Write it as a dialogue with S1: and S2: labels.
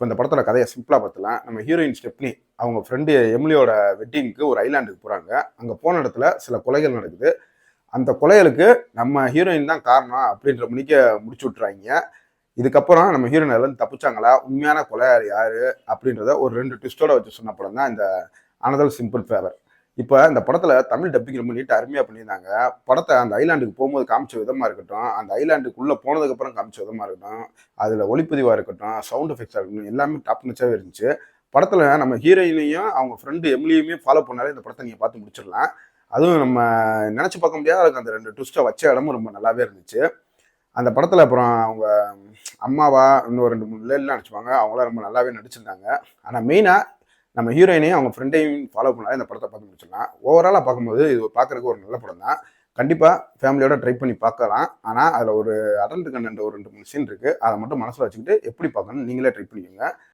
S1: இப்போ இந்த படத்தோட கதையை சிம்பிளாக பார்த்தலாம். நம்ம ஹீரோயின் ஸ்டெப்னி அவங்க ஃப்ரெண்டு எமிலியோட வெட்டிங்க்கு ஒரு ஐலாண்டுக்கு போகிறாங்க. அங்கே போன இடத்துல சில கொலைகள் நடக்குது. அந்த கொலைகளுக்கு நம்ம ஹீரோயின் தான் காரணம் அப்படின்ற மணிக்க முடிச்சு விட்டுறாங்க. இதுக்கப்புறம் நம்ம ஹீரோயின் அதுலேருந்து தப்பிச்சாங்களா, உண்மையான கொலையாளி யாரு அப்படின்றத ஒரு 2 ட்விஸ்டோட வச்சு சொன்ன படம் தான் இந்த அனதர் சிம்பிள் ஃபேவர். இப்போ இந்த படத்துல தமிழ் டப்பிங் ரொம்ப நீட்டாக அருமையாக பண்ணியிருந்தாங்க. படத்தை அந்த ஐலாண்டுக்கு போகும்போது காமிச்ச விதமாக இருக்கட்டும், அந்த ஐலாண்டுக்குள்ளே போனதுக்கப்புறம் காமிச்ச விதமாக இருக்கட்டும், அதில் ஒளிப்பதிவாக இருக்கட்டும், சவுண்ட் எஃபெக்ட்ஸாக இருக்கட்டும், எல்லாமே டாப் நச்சாகவே இருந்துச்சு. படத்தில் நம்ம ஹீரோயினையும் அவங்க ஃப்ரெண்டு எம்லியுமே ஃபாலோ பண்ணாலே இந்த படத்தை நீங்கள் பார்த்து முடிச்சிடலாம். அதுவும் நம்ம நினச்சி பார்க்க முடியாத அளவுக்கு அந்த 2 ட்விஸ்ட்டை வச்ச இடமும் ரொம்ப நல்லாவே இருந்துச்சு. அந்த படத்தில் அப்புறம் அவங்க அம்மாவா இன்னும் 2, 3 லேலாம் நடிச்சுப்பாங்க. அவங்களாம் ரொம்ப நல்லாவே நடிச்சிருந்தாங்க. ஆனால் மெயினாக நம்ம ஹீரோயினையும் அவங்க ஃப்ரெண்டையும் ஃபாலோ பண்ணாலே இந்த படத்தை பார்த்து முடிச்சிடலாம். ஓவராலாக பார்க்கும்போது இது பார்க்குறதுக்கு ஒரு நல்ல படம் தான். கண்டிப்பாக ஃபேமிலியோட ட்ரை பண்ணி பார்க்கலாம். ஆனால் அதில் ஒரு அடல்ட் கண்டென்ட் ஒரு 2, 3 சீன் இருக்குது. அதை மட்டும் மனசில் வச்சுக்கிட்டு எப்படி பார்க்கணும்னு நீங்களே ட்ரை பண்ணிக்கோங்க.